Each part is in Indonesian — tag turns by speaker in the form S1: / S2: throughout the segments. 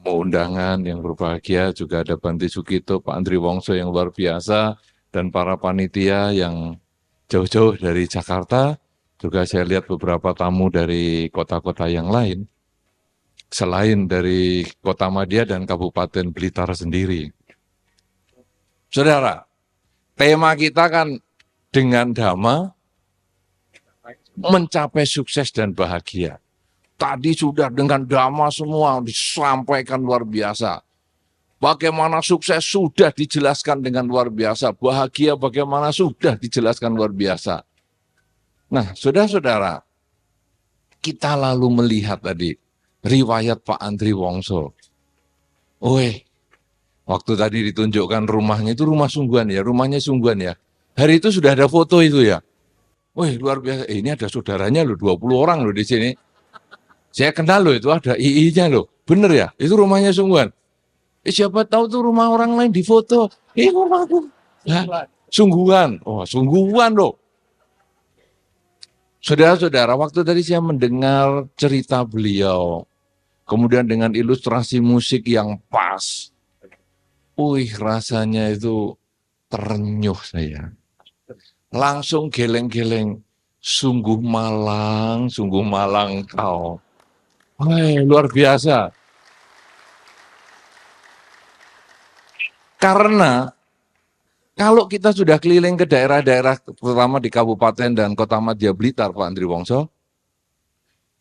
S1: undangan yang berbahagia, juga ada Banti Sugito, Pak Andri Wongso yang luar biasa, dan para panitia yang jauh-jauh dari Jakarta, juga saya lihat beberapa tamu dari kota-kota yang lain, selain dari Kota Madia dan Kabupaten Blitar sendiri. Saudara, tema kita kan dengan dhamma mencapai sukses dan bahagia. Tadi sudah dengan dhamma semua disampaikan luar biasa. Bagaimana sukses sudah dijelaskan dengan luar biasa. Bahagia bagaimana sudah dijelaskan luar biasa. Nah, saudara-saudara, kita lalu melihat tadi riwayat Pak Andri Wongso. Woi, waktu tadi ditunjukkan rumahnya itu rumah sungguhan ya, rumahnya sungguhan ya. Hari itu sudah ada foto itu ya. Wih, luar biasa. Ini ada saudaranya loh, 20 orang loh di sini. Saya kenal loh, itu ada II-nya loh. Bener ya, itu rumahnya sungguhan. Siapa tahu tuh rumah orang lain di foto. Rumahku. Nah, sungguhan. Oh, sungguhan loh. Saudara-saudara, waktu tadi saya mendengar cerita beliau. Kemudian dengan ilustrasi musik yang pas. Wih, rasanya itu terenyuh saya. Langsung geleng-geleng. Sungguh malang kau. Wah, luar biasa. Karena kalau kita sudah keliling ke daerah-daerah, terutama di Kabupaten dan Kota Madya Blitar, Pak Andri Wongso,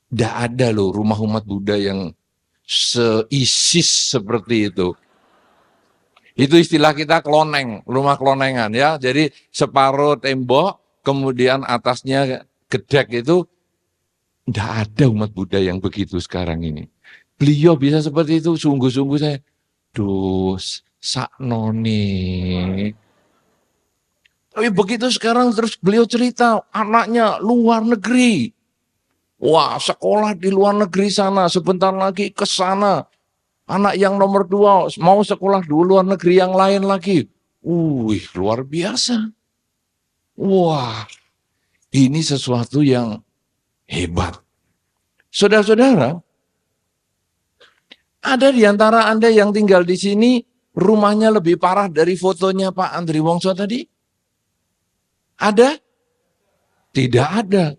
S1: tidak ada loh rumah umat Buddha yang seisis seperti itu. Itu istilah kita kloneng, rumah klonengan ya. Jadi separuh tembok, kemudian atasnya gedek itu. Tidak ada umat Buddha yang begitu sekarang ini. Beliau bisa seperti itu, sungguh-sungguh saya, saknoni. Tapi begitu sekarang terus beliau cerita, anaknya luar negeri. Wah, sekolah di luar negeri sana, sebentar lagi ke sana. Anak yang nomor 2 mau sekolah di luar negeri yang lain lagi. Wih, luar biasa. Wah, ini sesuatu yang hebat. Saudara-saudara, ada di antara Anda yang tinggal di sini, rumahnya lebih parah dari fotonya Pak Andri Wongso tadi? Ada? Tidak ada.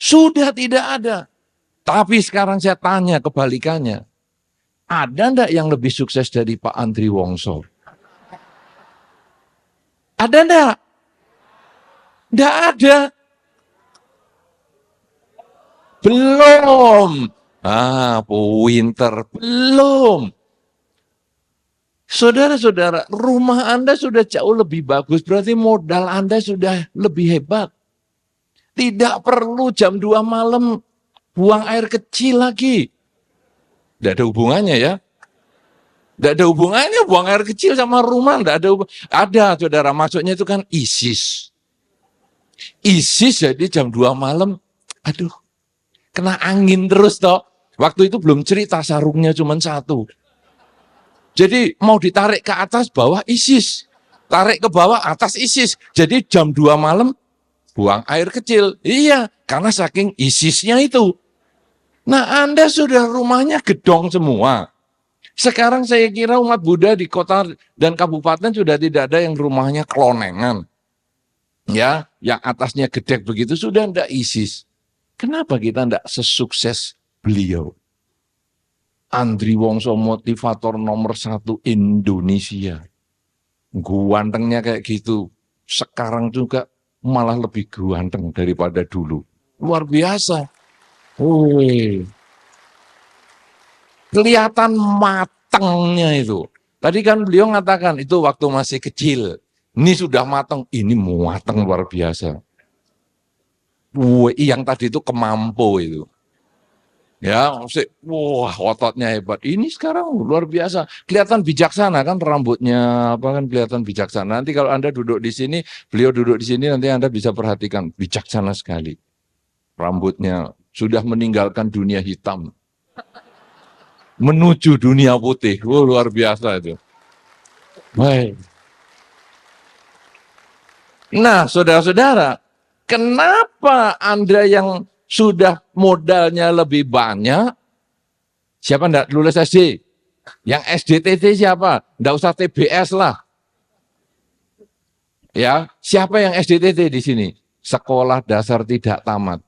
S1: Sudah tidak ada. Tapi sekarang saya tanya kebalikannya. Ada enggak yang lebih sukses dari Pak Andri Wongso? Ada enggak? Enggak ada. Belum. Pinter. Belum. Saudara-saudara, rumah Anda sudah jauh lebih bagus, berarti modal Anda sudah lebih hebat. Tidak perlu jam 2 malam buang air kecil lagi. Tidak ada hubungannya ya. Tidak ada hubungannya buang air kecil sama rumah. Tidak ada ada, saudara, maksudnya itu kan ISIS. ISIS jadi jam 2 malam, aduh, kena angin terus toh. Waktu itu belum cerita sarungnya cuma satu. Jadi mau ditarik ke atas bawah ISIS. Tarik ke bawah atas ISIS. Jadi jam 2 malam buang air kecil. Iya, karena saking ISISnya itu. Nah, Anda sudah rumahnya gedong semua. Sekarang saya kira umat Buddha di kota dan kabupaten sudah tidak ada yang rumahnya klonengan. Ya, yang atasnya gedek begitu sudah tidak ISIS. Kenapa kita tidak sesukses beliau? Andri Wongso motivator nomor 1 Indonesia. Gantengnya kayak gitu. Sekarang juga malah lebih ganteng daripada dulu. Luar biasa. Wih. Kelihatan matangnya itu. Tadi kan beliau mengatakan itu waktu masih kecil. Ini sudah matang. Ini matang luar biasa. Wih, yang tadi itu kemampu itu. Ya, wah ototnya hebat. Ini sekarang luar biasa. Kelihatan bijaksana kan rambutnya, apa kan kelihatan bijaksana. Nanti kalau Anda duduk di sini, beliau duduk di sini, nanti Anda bisa perhatikan bijaksana sekali. Rambutnya sudah meninggalkan dunia hitam. Menuju dunia putih. Luar biasa itu. Baik. Nah, saudara-saudara, kenapa Anda yang sudah modalnya lebih banyak, siapa enggak lulus SD? Yang SDTT siapa? Nggak usah TBS lah. Ya, siapa yang SDTT di sini? Sekolah dasar tidak tamat.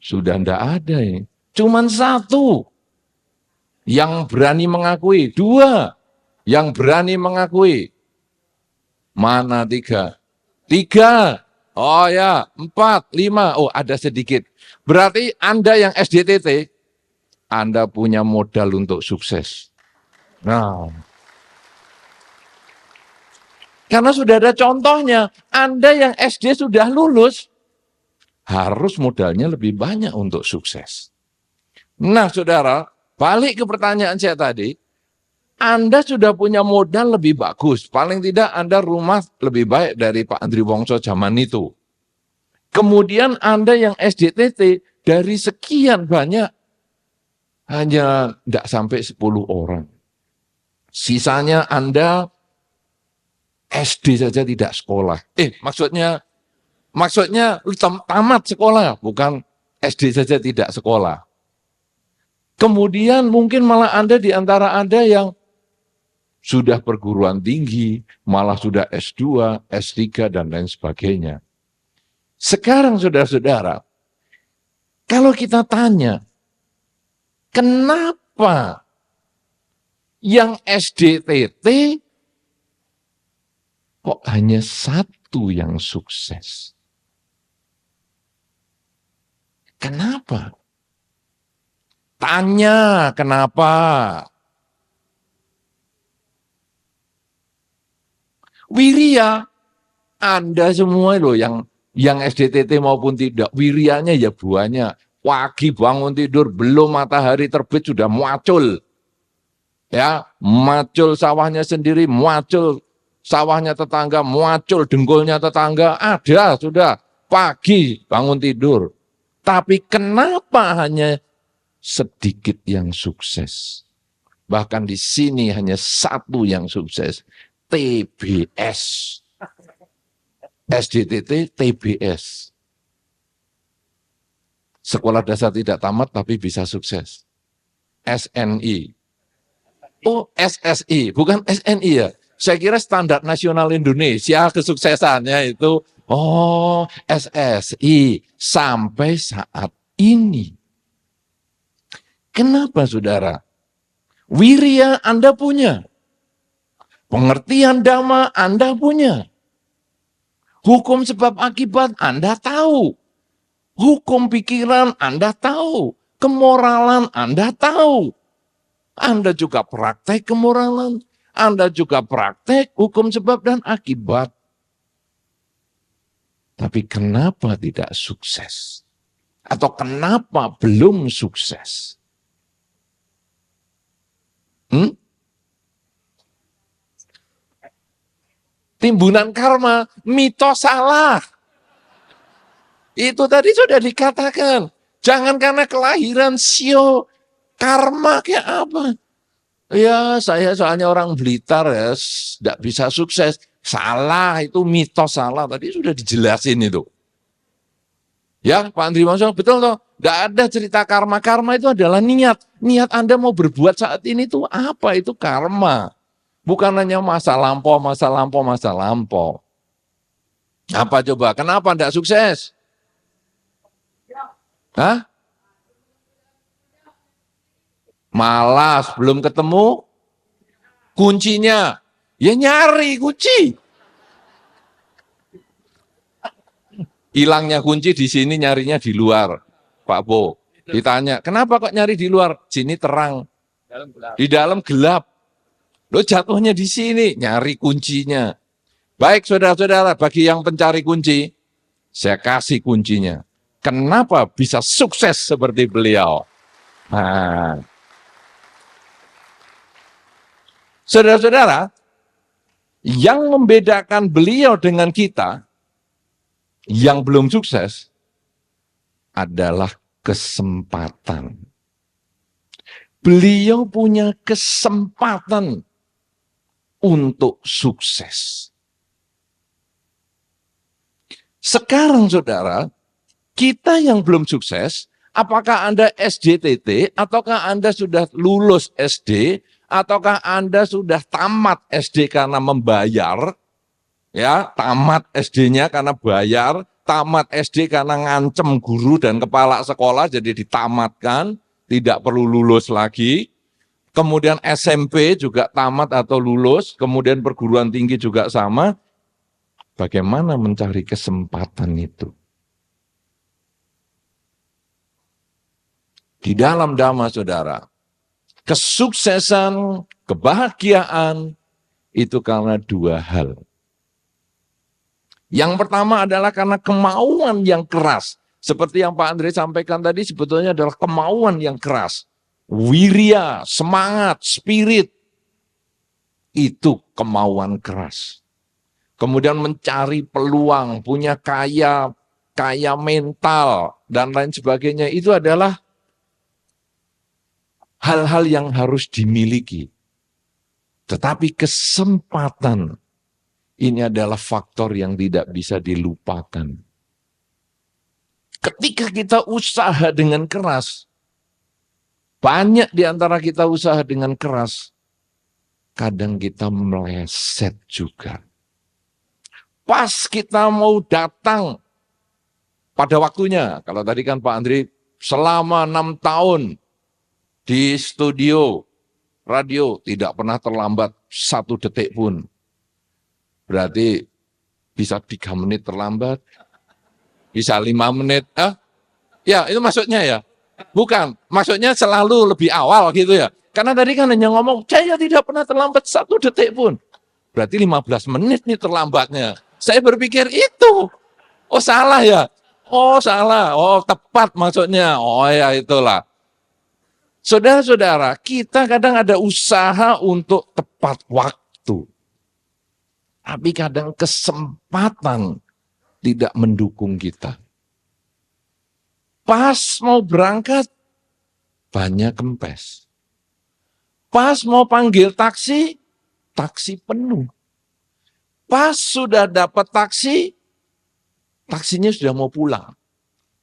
S1: Sudah ndak ada ini. Cuman satu yang berani mengakui. Dua yang berani mengakui. Mana tiga? Tiga. Oh ya, empat, lima. Oh ada sedikit. Berarti Anda yang SDTT, Anda punya modal untuk sukses. Nah, karena sudah ada contohnya. Anda yang SD sudah lulus, harus modalnya lebih banyak untuk sukses. Nah, saudara, balik ke pertanyaan saya tadi, Anda sudah punya modal lebih bagus. Paling tidak Anda rumah lebih baik dari Pak Andri Wongso zaman itu. Kemudian Anda yang SDTT, dari sekian banyak, hanya tidak sampai 10 orang. Sisanya Anda SD saja tidak sekolah. Maksudnya tamat sekolah, bukan SD saja tidak sekolah. Kemudian mungkin malah Anda di antara Anda yang sudah perguruan tinggi, malah sudah S2, S3, dan lain sebagainya. Sekarang saudara-saudara, kalau kita tanya, kenapa yang SDTT kok hanya satu yang sukses? Kenapa? Tanya kenapa? Wirya, Anda semua loh yang SDTT maupun tidak, wirianya ya banyak. Pagi bangun tidur belum matahari terbit sudah muncul. Ya, muncul sawahnya sendiri, muncul sawahnya tetangga, muncul dengkulnya tetangga, ada sudah pagi bangun tidur. Tapi kenapa hanya sedikit yang sukses? Bahkan di sini hanya satu yang sukses, TBS. SDTT, TBS. Sekolah dasar tidak tamat tapi bisa sukses. SNI. Oh, SSI, bukan SNI ya. Saya kira Standar Nasional Indonesia kesuksesannya itu, oh SSI sampai saat ini. Kenapa saudara? Wirya Anda punya. Pengertian dhamma Anda punya. Hukum sebab akibat Anda tahu. Hukum pikiran Anda tahu. Kemoralan Anda tahu. Anda juga praktek kemoralan. Anda juga praktek hukum sebab dan akibat. Tapi kenapa tidak sukses? Atau kenapa belum sukses? Timbunan karma, mitos salah. Itu tadi sudah dikatakan. Jangan karena kelahiran sio, karma kayak apa. Ya saya soalnya orang Blitar ya, tidak bisa sukses. Salah, itu mitos salah. Tadi sudah dijelasin itu. Ya Pak Andri Wongso, betul toh? Tidak ada cerita karma. Karma itu adalah niat. Niat Anda mau berbuat saat ini itu apa? Itu karma. Bukan hanya masa lampau, masa lampau, masa lampau. Apa coba? Kenapa tidak sukses? Hah? Malas, belum ketemu kuncinya. Ya nyari kunci. Hilangnya kunci di sini, nyarinya di luar, Pak Bo. Ditanya, kenapa kok nyari di luar? Sini terang, di dalam gelap. Lo jatuhnya di sini, nyari kuncinya. Baik saudara-saudara, bagi yang pencari kunci, saya kasih kuncinya. Kenapa bisa sukses seperti beliau? Nah, saudara-saudara, yang membedakan beliau dengan kita, yang belum sukses, adalah kesempatan. Beliau punya kesempatan untuk sukses. Sekarang saudara, kita yang belum sukses, Apakah Anda SDTT, ataukah Anda sudah lulus SD, ataukah Anda sudah tamat SD karena membayar, ya, tamat SD-nya karena bayar, tamat SD karena ngancem guru dan kepala sekolah, jadi ditamatkan, tidak perlu lulus lagi. Kemudian SMP juga tamat atau lulus, kemudian perguruan tinggi juga sama. Bagaimana mencari kesempatan itu? Di dalam Dhamma, saudara, kesuksesan, kebahagiaan, itu karena dua hal. Yang pertama adalah karena kemauan yang keras. Seperti yang Pak Andre sampaikan tadi, sebetulnya adalah kemauan yang keras. Wirya, semangat, spirit, itu kemauan keras. Kemudian mencari peluang, punya kaya mental, dan lain sebagainya, itu adalah hal-hal yang harus dimiliki. Tetapi kesempatan, ini adalah faktor yang tidak bisa dilupakan. Ketika kita usaha dengan keras, banyak di antara kita usaha dengan keras, kadang kita meleset juga. Pas kita mau datang pada waktunya, kalau tadi kan Pak Andri selama 6 tahun di studio radio tidak pernah terlambat 1 detik pun. Berarti bisa 3 menit terlambat, bisa 5 menit. Ya itu maksudnya ya. Bukan, maksudnya selalu lebih awal gitu ya. Karena tadi kan hanya ngomong, saya tidak pernah terlambat 1 detik pun. Berarti 15 menit nih terlambatnya. Saya berpikir itu. Oh salah ya? Oh salah, oh tepat maksudnya. Oh ya itulah. Saudara-saudara, kita kadang ada usaha untuk tepat waktu. Tapi kadang kesempatan tidak mendukung kita. Pas mau berangkat, banyak kempes. Pas mau panggil taksi, taksi penuh. Pas sudah dapat taksi, taksinya sudah mau pulang.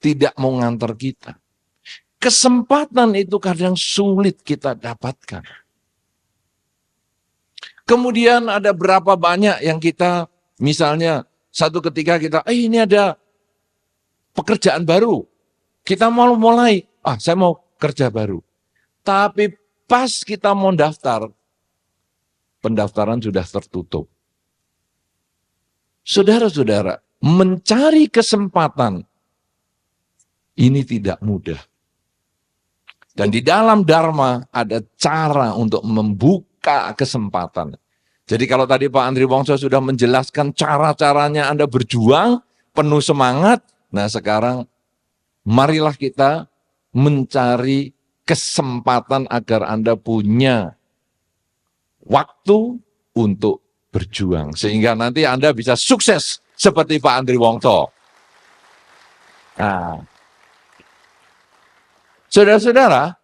S1: Tidak mau nganter kita. Kesempatan itu kadang sulit kita dapatkan. Kemudian ada berapa banyak yang kita, misalnya satu ketika kita, ini ada pekerjaan baru. Kita mau mulai, saya mau kerja baru. Tapi pas kita mau daftar, pendaftaran sudah tertutup. Saudara-saudara, mencari kesempatan ini tidak mudah. Dan di dalam Dharma ada cara untuk membuka kesempatan. Jadi kalau tadi Pak Andri Wongso sudah menjelaskan cara-caranya Anda berjuang, penuh semangat. Nah sekarang marilah kita mencari kesempatan agar Anda punya waktu untuk berjuang. Sehingga nanti Anda bisa sukses seperti Pak Andri Wongso. Nah, saudara-saudara,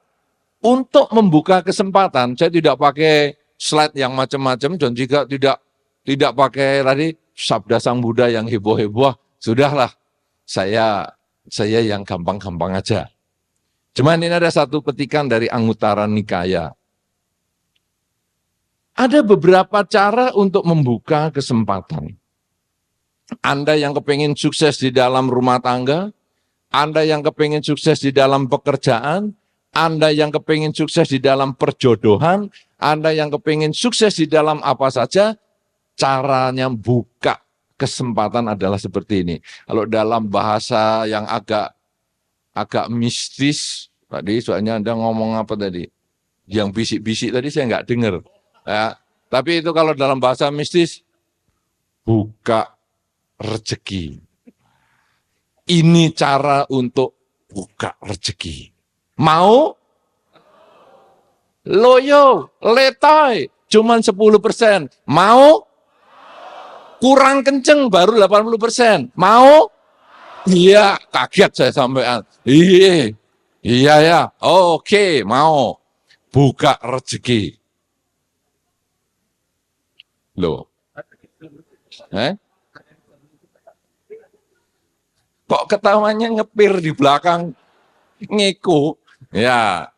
S1: untuk membuka kesempatan, saya tidak pakai slide yang macam-macam dan juga tidak pakai tadi sabda Sang Buddha yang heboh-heboh. Sudahlah, saya yang gampang-gampang aja. Cuman ini ada satu petikan dari Anguttara Nikaya. Ada beberapa cara untuk membuka kesempatan. Anda yang kepengen sukses di dalam rumah tangga, Anda yang kepengen sukses di dalam pekerjaan, Anda yang kepengen sukses di dalam perjodohan, Anda yang kepengen sukses di dalam apa saja, caranya buka kesempatan adalah seperti ini. Kalau dalam bahasa yang agak mistis, tadi soalnya Anda ngomong apa tadi? Yang bisik-bisik tadi saya nggak dengar. Ya, tapi itu kalau dalam bahasa mistis, buka rezeki. Ini cara untuk buka rezeki. Mau? Loyo, letoy, cuman 10%. Mau? Kurang kenceng baru 80%. Mau? Iya, kaget saya sampean. Iya ya, oke, mau. Buka rezeki. Loh. Kok ketawanya ngepir di belakang? ngiku. Ya,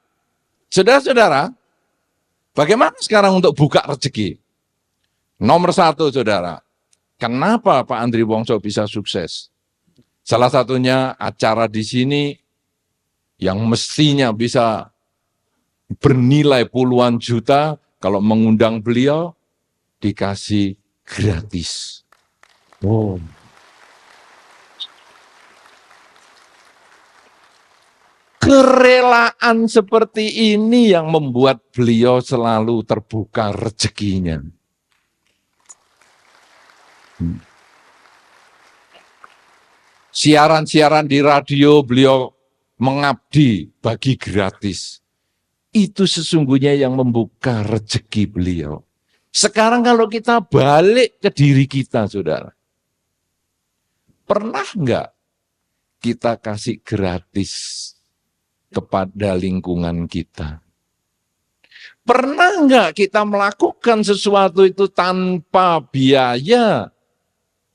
S1: saudara-saudara, bagaimana sekarang untuk buka rezeki? Nomor satu, saudara, kenapa Pak Andri Wongso bisa sukses? Salah satunya acara di sini yang mestinya bisa bernilai puluhan juta, kalau mengundang beliau dikasih gratis. Oh. Kerelaan seperti ini yang membuat beliau selalu terbuka rezekinya. Siaran-siaran di radio beliau mengabdi bagi gratis. Itu sesungguhnya yang membuka rezeki beliau. Sekarang kalau kita balik ke diri kita, saudara. Pernah enggak kita kasih gratis kepada lingkungan kita? Pernah enggak kita melakukan sesuatu itu tanpa biaya,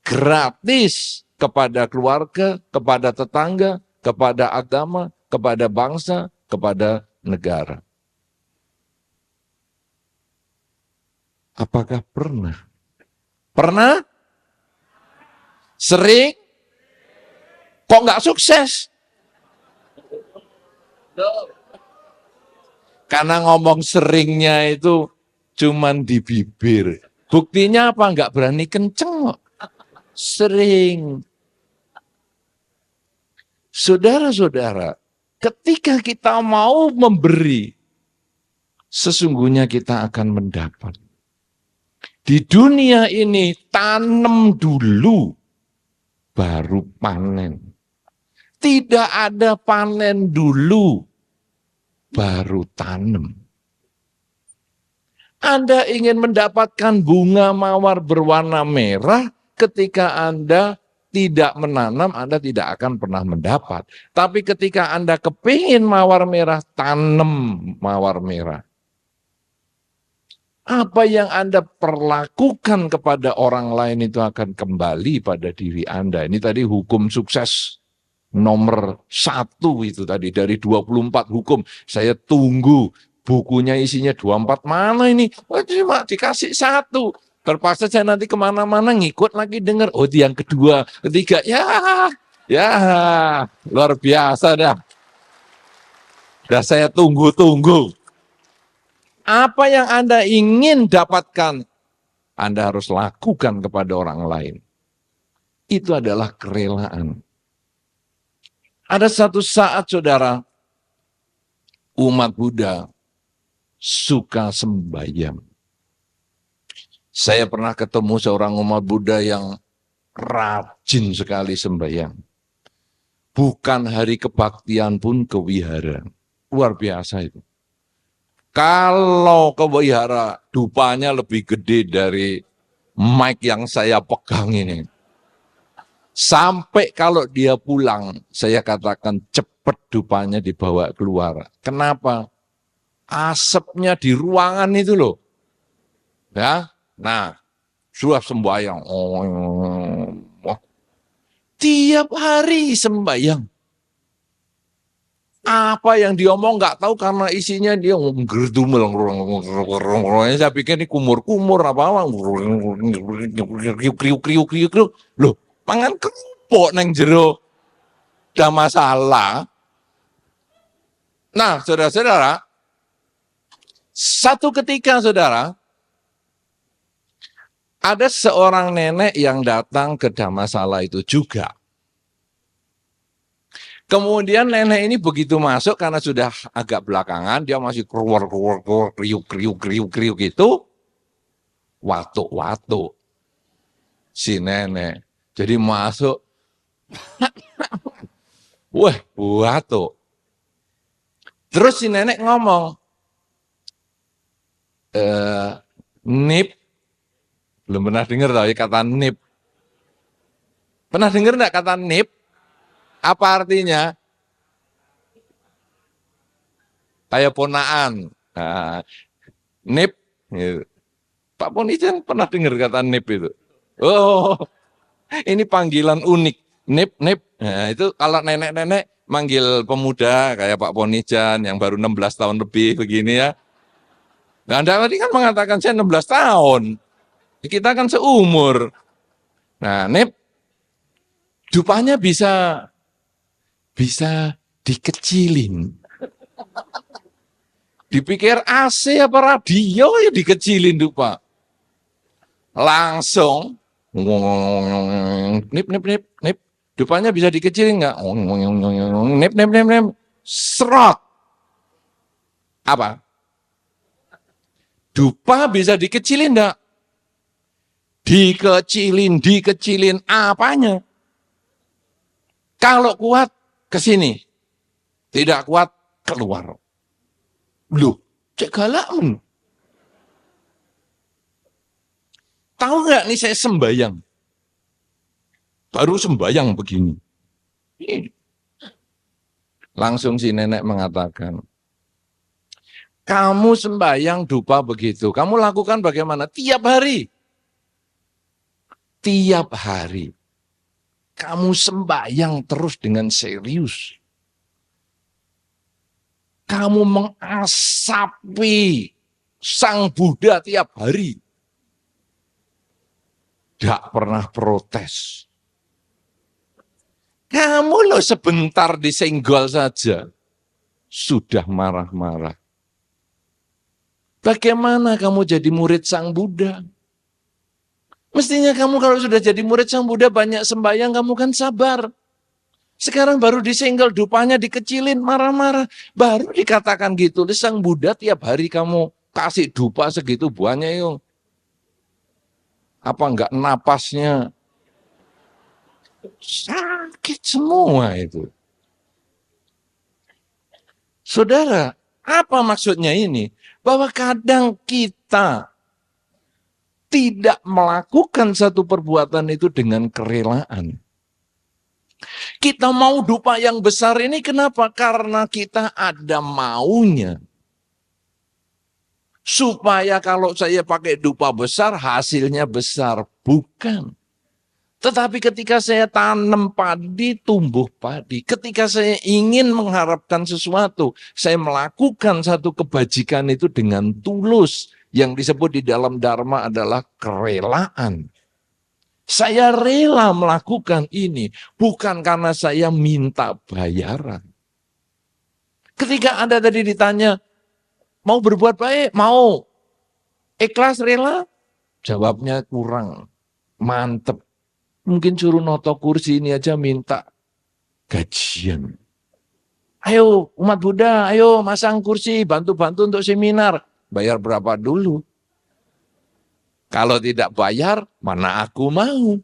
S1: gratis kepada keluarga, kepada tetangga, kepada agama, kepada bangsa, kepada negara? Apakah pernah? Pernah? Sering? Kok nggak sukses? Karena ngomong seringnya itu cuman di bibir. Buktinya apa? Nggak berani kenceng kok. Sering. Saudara-saudara, ketika kita mau memberi, sesungguhnya kita akan mendapat. Di dunia ini tanam dulu, baru panen. Tidak ada panen dulu, baru tanam. Anda ingin mendapatkan bunga mawar berwarna merah, ketika Anda tidak menanam, Anda tidak akan pernah mendapat. Tapi ketika Anda kepingin mawar merah, tanam mawar merah. Apa yang Anda perlakukan kepada orang lain itu akan kembali pada diri Anda. Ini tadi hukum sukses nomor 1 itu tadi, dari 24 hukum. Saya tunggu bukunya isinya 24, mana ini? Oh, cuma dikasih 1. Terpaksa saya nanti kemana-mana ngikut lagi dengar. Oh, yang kedua, ketiga, ya luar biasa dah. Dah saya tunggu-tunggu. Apa yang Anda ingin dapatkan, Anda harus lakukan kepada orang lain. Itu adalah kerelaan. Ada satu saat, saudara, umat Buddha suka sembahyang. Saya pernah ketemu seorang umat Buddha yang rajin sekali sembahyang. Bukan hari kebaktian pun ke wihara. Luar biasa itu. Kalau ke wihara, dupanya lebih gede dari mic yang saya pegang ini. Sampai kalau dia pulang, saya katakan cepat dupanya dibawa keluar. Kenapa? Asapnya di ruangan itu loh. Ya, nah, sudah sembahyang. Tiap hari sembahyang. Apa yang diomong nggak tahu karena isinya dia ngerdumel. Saya pikir ini kumur-kumur apa-apa. Kriuk. Loh, pangan kerupuk neng jero. Ada masalah. Nah, saudara-saudara, satu ketika, saudara, ada seorang nenek yang datang ke Dhammasala itu juga. Kemudian nenek ini begitu masuk karena sudah agak belakangan, dia masih kriuk itu, watuk si nenek. Jadi masuk, wah, watuk. Terus si nenek ngomong, nip, belum pernah dengar tau ya kata nip. Pernah dengar enggak kata nip? Apa artinya? Kayak ponaan. Nah, nip. Pak Ponijan pernah dengar kata nip itu? Oh, ini panggilan unik. Nip. Nah, itu kalau nenek-nenek manggil pemuda kayak Pak Ponijan yang baru 16 tahun lebih begini ya. Nah, Anda tadi kan mengatakan saya 16 tahun. Kita kan seumur. Nah, Nip, dupanya bisa dikecilin. Dipikir AC apa radio ya dikecilin dupa. Langsung nip nip nip nip. Dupanya bisa dikecilin nggak? Nip nip nip nip. Serot. Apa? Dupa bisa dikecilin nggak? Dikecilin apanya? Kalau kuat ke sini, tidak kuat keluar. Loh, cek galak. Tahu nggak nih saya sembayang? Baru sembayang begini. Langsung si nenek mengatakan, kamu sembayang dupa begitu, kamu lakukan bagaimana? Tiap hari. Tiap hari. Kamu sembayang terus dengan serius. Kamu mengasapi Sang Buddha tiap hari. Tidak pernah protes. Kamu loh sebentar disenggol saja. Sudah marah-marah. Bagaimana kamu jadi murid Sang Buddha? Mestinya kamu kalau sudah jadi murid Sang Buddha banyak sembahyang, kamu kan sabar. Sekarang baru disenggol, dupanya dikecilin, marah-marah. Baru dikatakan gitu, Sang Buddha tiap hari kamu kasih dupa segitu banyak yuk. Apa enggak napasnya? Sakit semua itu. Saudara, apa maksudnya ini? Bahwa kadang kita tidak melakukan satu perbuatan itu dengan kerelaan. Kita mau dupa yang besar ini kenapa? Karena kita ada maunya. Supaya kalau saya pakai dupa besar, hasilnya besar. Bukan. Tetapi ketika saya tanam padi, tumbuh padi. Ketika saya ingin mengharapkan sesuatu, saya melakukan satu kebajikan itu dengan tulus. Yang disebut di dalam Dharma adalah kerelaan. Saya rela melakukan ini, bukan karena saya minta bayaran. Ketika Anda tadi ditanya, mau berbuat baik? Mau. Ikhlas, rela? Jawabnya kurang. Mantep. Mungkin suruh noto kursi ini aja minta gajian. Ayo umat Buddha, ayo masang kursi, bantu-bantu untuk seminar. Bayar berapa dulu? Kalau tidak bayar, mana aku mau.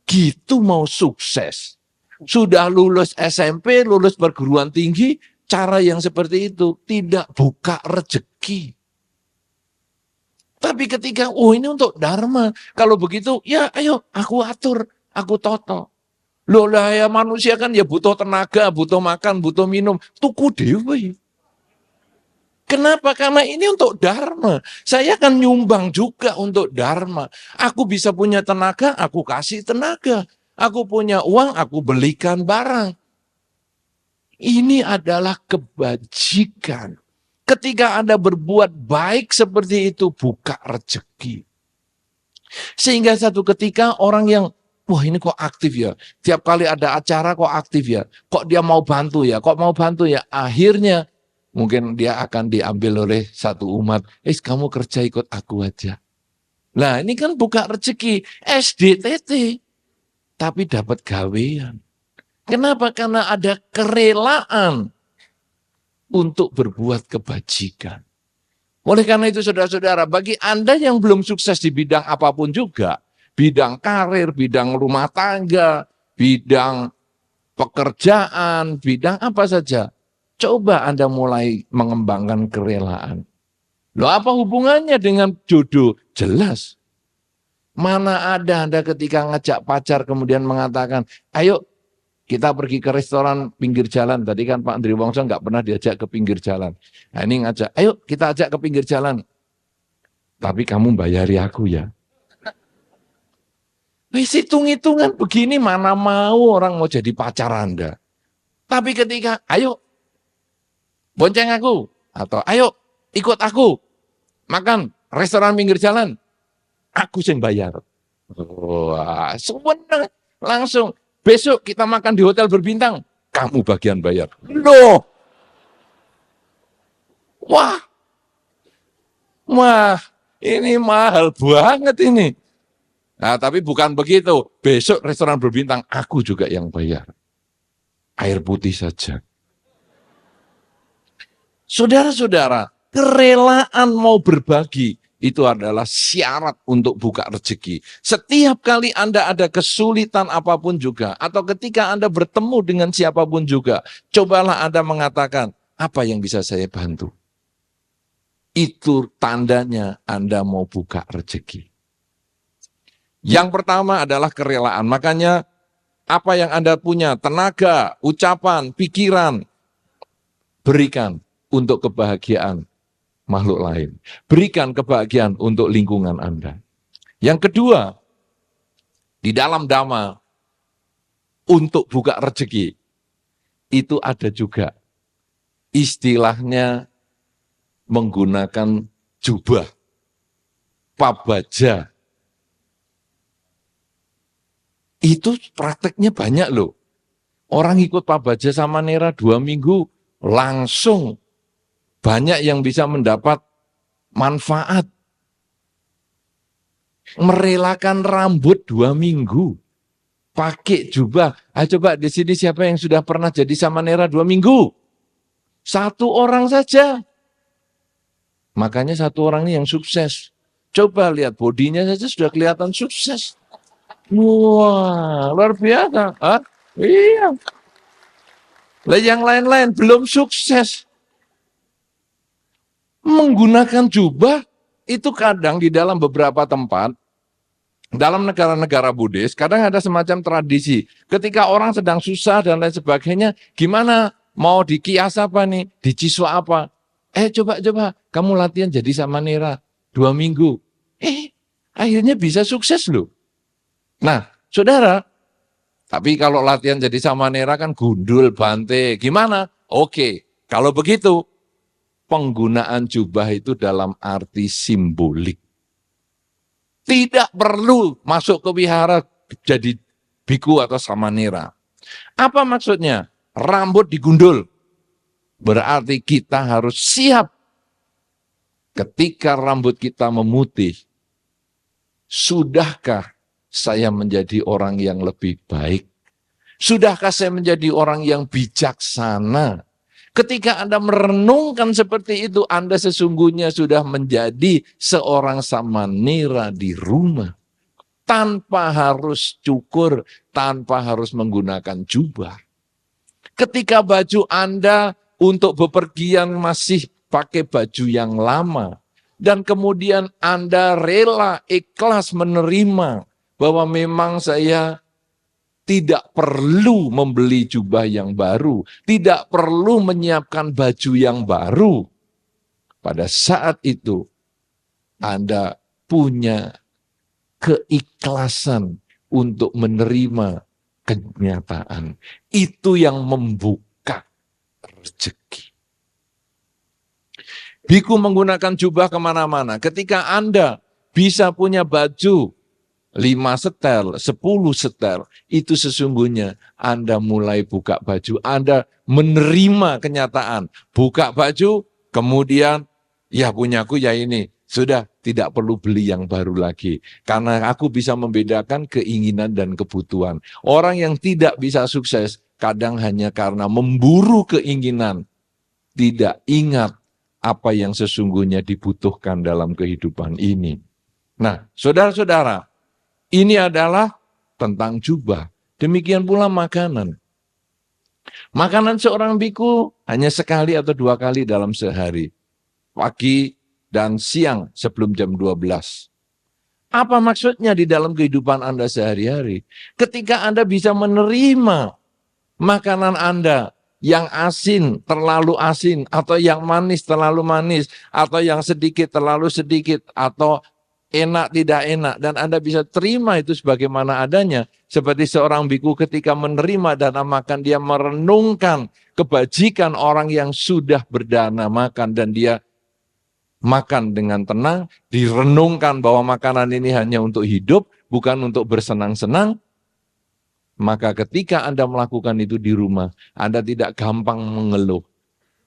S1: Gitu mau sukses. Sudah lulus SMP, lulus perguruan tinggi, cara yang seperti itu tidak buka rezeki. Tapi ketika, ini untuk Dharma. Kalau begitu, ya ayo aku atur, aku toto. Loh lah ya manusia kan ya butuh tenaga, butuh makan, butuh minum. Tuku dewe. Kenapa? Karena ini untuk Dharma. Saya akan nyumbang juga untuk Dharma. Aku bisa punya tenaga, aku kasih tenaga. Aku punya uang, aku belikan barang. Ini adalah kebajikan. Ketika Anda berbuat baik seperti itu, buka rezeki. Sehingga satu ketika orang yang, wah ini kok aktif ya. Tiap kali ada acara kok aktif ya. Kok dia mau bantu ya, kok mau bantu ya. Akhirnya, mungkin dia akan diambil oleh satu umat. Kamu kerja ikut aku aja. Nah ini kan buka rezeki. SDTT. Tapi dapat gawean. Kenapa? Karena ada kerelaan untuk berbuat kebajikan. Oleh karena itu saudara-saudara, bagi Anda yang belum sukses di bidang apapun juga, bidang karir, bidang rumah tangga, bidang pekerjaan, bidang apa saja, coba Anda mulai mengembangkan kerelaan. Loh apa hubungannya dengan jodoh? Jelas. Mana ada Anda ketika ngajak pacar kemudian mengatakan, ayo kita pergi ke restoran pinggir jalan. Tadi kan Pak Andri Wongso nggak pernah diajak ke pinggir jalan. Nah ini ngajak, ayo kita ajak ke pinggir jalan. Tapi kamu bayari aku ya. Hitung-hitungan begini mana mau orang mau jadi pacar Anda. Tapi ketika, ayo bonceng aku, atau ayo ikut aku makan restoran pinggir jalan, aku yang bayar. Wah, sebenarnya langsung besok kita makan di hotel berbintang, kamu bagian bayar. Loh, wah, ini mahal banget ini. Nah, tapi bukan begitu. Besok restoran berbintang, aku juga yang bayar. Air putih saja. Saudara-saudara, kerelaan mau berbagi itu adalah syarat untuk buka rezeki. Setiap kali Anda ada kesulitan apapun juga, atau ketika Anda bertemu dengan siapapun juga, cobalah Anda mengatakan, apa yang bisa saya bantu? Itu tandanya Anda mau buka rezeki. Yang pertama adalah kerelaan. Makanya apa yang Anda punya, tenaga, ucapan, pikiran, berikan untuk kebahagiaan makhluk lain. Berikan kebahagiaan untuk lingkungan Anda. Yang kedua, di dalam dhamma, untuk buka rezeki, itu ada juga istilahnya menggunakan jubah, pabaja. Itu prakteknya banyak loh. Orang ikut pabaja sama Nera 2 minggu, langsung banyak yang bisa mendapat manfaat. Merelakan rambut 2 minggu. Pakai jubah. Coba di sini siapa yang sudah pernah jadi sama Nera 2 minggu? 1 orang saja. Makanya 1 orang ini yang sukses. Coba lihat bodinya saja sudah kelihatan sukses. Wah, luar biasa. Hah? Iya. Lah yang lain-lain belum sukses. Menggunakan jubah itu kadang di dalam beberapa tempat, dalam negara-negara Buddhis, kadang ada semacam tradisi. Ketika orang sedang susah dan lain sebagainya, gimana mau dikias apa nih, diciswa apa? Coba, kamu latihan jadi sama Nera 2 minggu. Akhirnya bisa sukses loh. Nah, saudara, tapi kalau latihan jadi sama Nera kan gundul, bante, gimana? Oke, kalau begitu, penggunaan jubah itu dalam arti simbolik. Tidak perlu masuk ke wihara jadi biku atau samanera. Apa maksudnya? Rambut digundul. Berarti kita harus siap ketika rambut kita memutih. Sudahkah saya menjadi orang yang lebih baik? Sudahkah saya menjadi orang yang bijaksana? Ketika Anda merenungkan seperti itu, Anda sesungguhnya sudah menjadi seorang samanera di rumah. Tanpa harus cukur, tanpa harus menggunakan jubah. Ketika baju Anda untuk bepergian masih pakai baju yang lama, dan kemudian Anda rela, ikhlas menerima bahwa memang saya tidak perlu membeli jubah yang baru, tidak perlu menyiapkan baju yang baru. Pada saat itu, Anda punya keikhlasan untuk menerima kenyataan. Itu yang membuka rezeki. Biku menggunakan jubah kemana-mana. Ketika Anda bisa punya baju 5 setel, 10 setel, itu sesungguhnya Anda mulai buka baju, Anda menerima kenyataan. Buka baju, kemudian ya punyaku ya ini, sudah tidak perlu beli yang baru lagi. Karena aku bisa membedakan keinginan dan kebutuhan. Orang yang tidak bisa sukses, kadang hanya karena memburu keinginan, tidak ingat apa yang sesungguhnya dibutuhkan dalam kehidupan ini. Nah, saudara-saudara, ini adalah tentang jubah. Demikian pula makanan. Makanan seorang biku hanya sekali atau 2 kali dalam sehari. Pagi dan siang sebelum jam 12. Apa maksudnya di dalam kehidupan Anda sehari-hari? Ketika Anda bisa menerima makanan Anda yang asin, terlalu asin, atau yang manis, terlalu manis, atau yang sedikit, terlalu sedikit, atau enak, tidak enak, dan Anda bisa terima itu sebagaimana adanya, seperti seorang biku ketika menerima dana makan, dia merenungkan kebajikan orang yang sudah berdana makan dan dia makan dengan tenang, direnungkan bahwa makanan ini hanya untuk hidup, bukan untuk bersenang-senang. Maka ketika Anda melakukan itu di rumah, Anda tidak gampang mengeluh.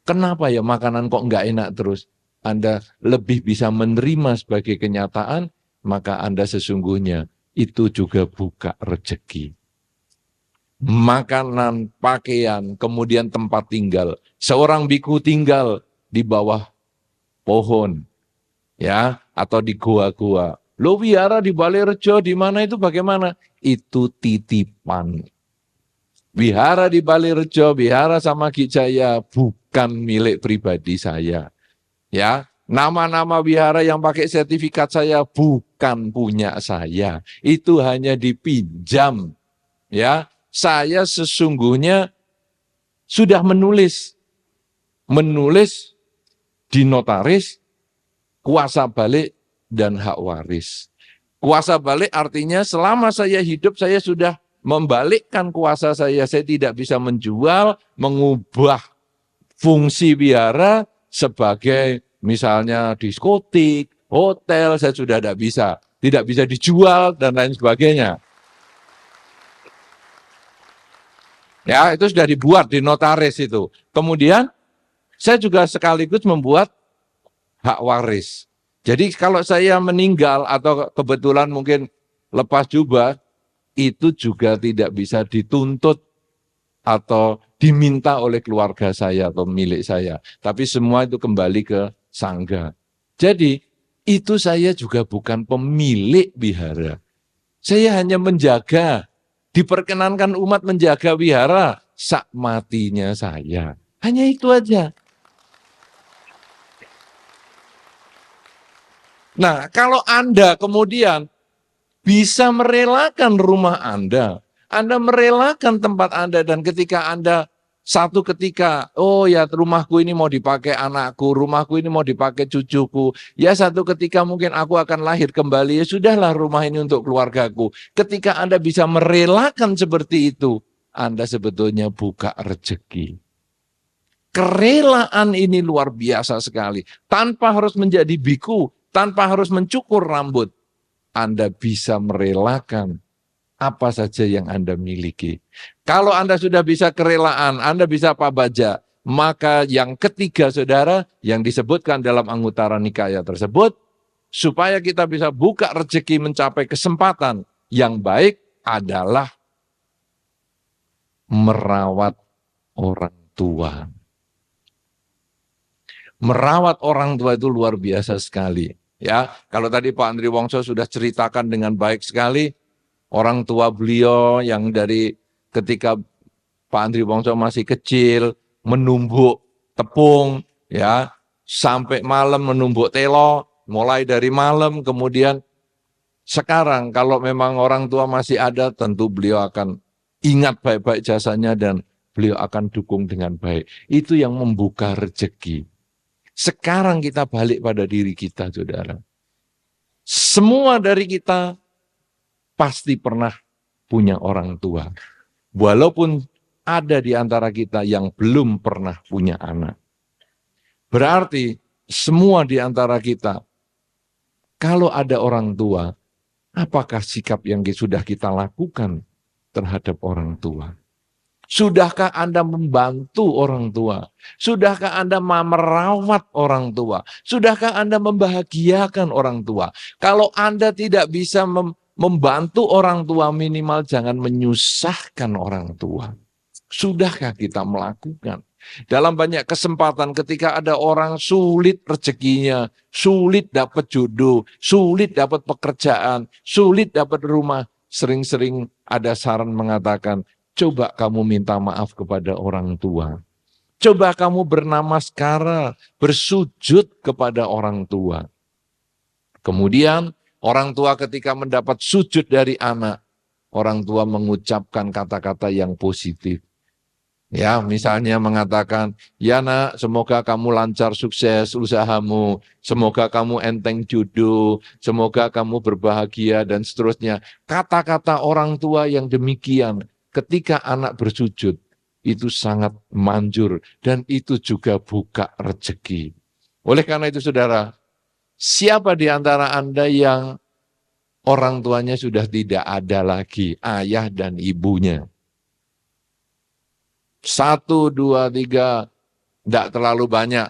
S1: Kenapa ya makanan kok nggak enak terus? Anda lebih bisa menerima sebagai kenyataan, maka Anda sesungguhnya itu juga buka rezeki. Makanan, pakaian, kemudian tempat tinggal. Seorang biku tinggal di bawah pohon, ya, atau di gua-gua. Lo wihara di Balairejo, di mana itu bagaimana? Itu titipan. Wihara di Balairejo, wihara sama Ki Jaya bukan milik pribadi saya. Ya, nama-nama wihara yang pakai sertifikat saya bukan punya saya. Itu hanya dipinjam. Ya, saya sesungguhnya sudah menulis di notaris kuasa balik dan hak waris. Kuasa balik artinya selama saya hidup saya sudah membalikkan kuasa saya. Saya tidak bisa menjual, mengubah fungsi wihara sebagai misalnya diskotik, hotel, saya sudah tidak bisa. Tidak bisa dijual dan lain sebagainya. Ya, itu sudah dibuat di notaris itu. Kemudian saya juga sekaligus membuat hak waris. Jadi kalau saya meninggal atau kebetulan mungkin lepas jubah, itu juga tidak bisa dituntut atau diminta oleh keluarga saya atau milik saya. Tapi semua itu kembali ke sangga. Jadi itu saya juga bukan pemilik wihara. Saya hanya menjaga, diperkenankan umat menjaga wihara sak matinya saya. Hanya itu aja. Nah, kalau Anda kemudian bisa merelakan rumah Anda merelakan tempat Anda, dan ketika Anda satu ketika, oh ya rumahku ini mau dipakai anakku, rumahku ini mau dipakai cucuku, ya satu ketika mungkin aku akan lahir kembali, ya sudahlah rumah ini untuk keluargaku. Ketika Anda bisa merelakan seperti itu, Anda sebetulnya buka rezeki. Kerelaan ini luar biasa sekali. Tanpa harus menjadi biku, tanpa harus mencukur rambut, Anda bisa merelakan apa saja yang Anda miliki. Kalau Anda sudah bisa kerelaan, Anda bisa pabaja, maka yang ketiga saudara, yang disebutkan dalam Anguttara Nikaya tersebut, supaya kita bisa buka rezeki mencapai kesempatan yang baik adalah merawat orang tua. Merawat orang tua itu luar biasa sekali. Ya, kalau tadi Pak Andri Wongso sudah ceritakan dengan baik sekali, orang tua beliau yang dari ketika Pak Andri Wongso masih kecil, menumbuk tepung, ya, sampai malam menumbuk telo, mulai dari malam, kemudian sekarang kalau memang orang tua masih ada, tentu beliau akan ingat baik-baik jasanya dan beliau akan dukung dengan baik. Itu yang membuka rezeki. Sekarang kita balik pada diri kita, saudara. Semua dari kita pasti pernah punya orang tua. Walaupun ada di antara kita yang belum pernah punya anak. Berarti semua di antara kita, kalau ada orang tua, apakah sikap yang sudah kita lakukan terhadap orang tua? Sudahkah Anda membantu orang tua? Sudahkah Anda merawat orang tua? Sudahkah Anda membahagiakan orang tua? Kalau Anda tidak bisa membantu orang tua, minimal jangan menyusahkan orang tua. Sudahkah kita melakukan? Dalam banyak kesempatan ketika ada orang sulit rezekinya, sulit dapat jodoh, sulit dapat pekerjaan, sulit dapat rumah, sering-sering ada saran mengatakan, coba kamu minta maaf kepada orang tua. Coba kamu bernamaskara, bersujud kepada orang tua. Kemudian orang tua ketika mendapat sujud dari anak, orang tua mengucapkan kata-kata yang positif. Ya, misalnya mengatakan, ya nak, semoga kamu lancar sukses usahamu, semoga kamu enteng jodoh, semoga kamu berbahagia, dan seterusnya. Kata-kata orang tua yang demikian ketika anak bersujud, itu sangat manjur, dan itu juga buka rezeki. Oleh karena itu saudara, siapa di antara Anda yang orang tuanya sudah tidak ada lagi, ayah dan ibunya? 1, 2, 3, tidak terlalu banyak.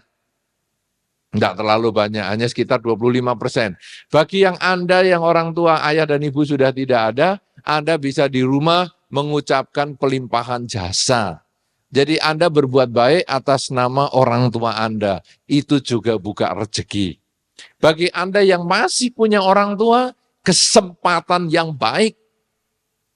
S1: Tidak terlalu banyak, hanya sekitar 25%. Bagi yang Anda yang orang tua, ayah dan ibu sudah tidak ada, Anda bisa di rumah mengucapkan pelimpahan jasa. Jadi Anda berbuat baik atas nama orang tua Anda. Itu juga buka rezeki. Bagi Anda yang masih punya orang tua, kesempatan yang baik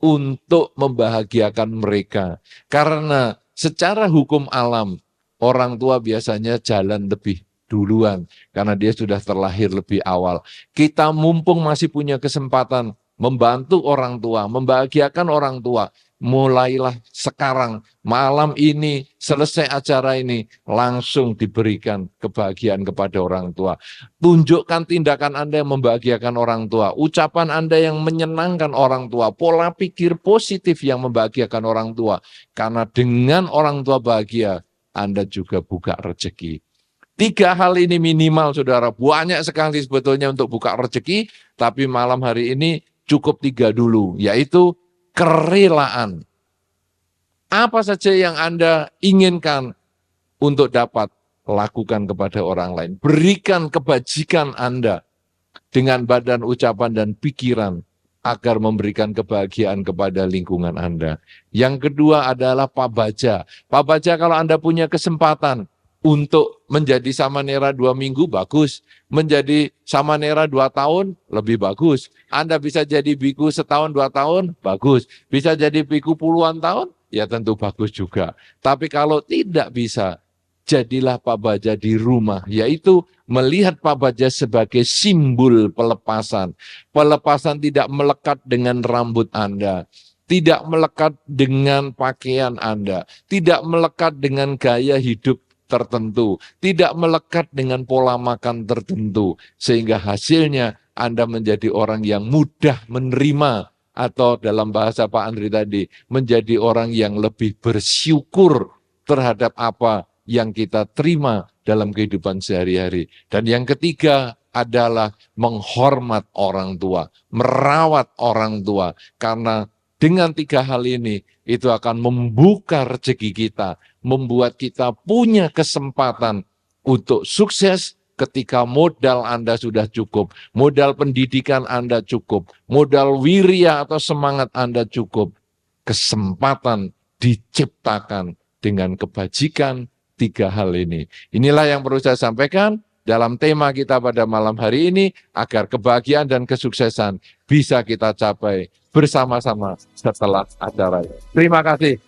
S1: untuk membahagiakan mereka. Karena secara hukum alam, orang tua biasanya jalan lebih duluan karena dia sudah terlahir lebih awal. Kita mumpung masih punya kesempatan membantu orang tua, membahagiakan orang tua, mulailah sekarang, malam ini, selesai acara ini, langsung diberikan kebahagiaan kepada orang tua. Tunjukkan tindakan Anda yang membahagiakan orang tua, ucapan Anda yang menyenangkan orang tua, pola pikir positif yang membahagiakan orang tua. Karena dengan orang tua bahagia, Anda juga buka rezeki. 3 hal ini minimal, saudara. Banyak sekali sebetulnya untuk buka rezeki, tapi malam hari ini cukup 3 dulu, yaitu kerelaan. Apa saja yang Anda inginkan untuk dapat, lakukan kepada orang lain. Berikan kebajikan Anda dengan badan, ucapan, dan pikiran agar memberikan kebahagiaan kepada lingkungan Anda. Yang kedua adalah pabaja. Pabaja kalau Anda punya kesempatan untuk menjadi samanera 2 minggu, bagus. Menjadi samanera 2 tahun, lebih bagus. Anda bisa jadi biku setahun 2 tahun, bagus. Bisa jadi biku puluhan tahun, ya tentu bagus juga. Tapi kalau tidak bisa, jadilah pabaja di rumah, yaitu melihat pabaja sebagai simbol pelepasan. Pelepasan tidak melekat dengan rambut Anda, tidak melekat dengan pakaian Anda, tidak melekat dengan gaya hidup tertentu, tidak melekat dengan pola makan tertentu, sehingga hasilnya Anda menjadi orang yang mudah menerima, atau dalam bahasa Pak Andri tadi, menjadi orang yang lebih bersyukur terhadap apa yang kita terima dalam kehidupan sehari-hari. Dan yang ketiga adalah menghormat orang tua, merawat orang tua, karena dengan 3 hal ini, itu akan membuka rezeki kita, membuat kita punya kesempatan untuk sukses ketika modal Anda sudah cukup, modal pendidikan Anda cukup, modal wirya atau semangat Anda cukup, kesempatan diciptakan dengan kebajikan 3 hal ini. Inilah yang perlu saya sampaikan dalam tema kita pada malam hari ini, agar kebahagiaan dan kesuksesan bisa kita capai bersama-sama setelah acara ini. Terima kasih.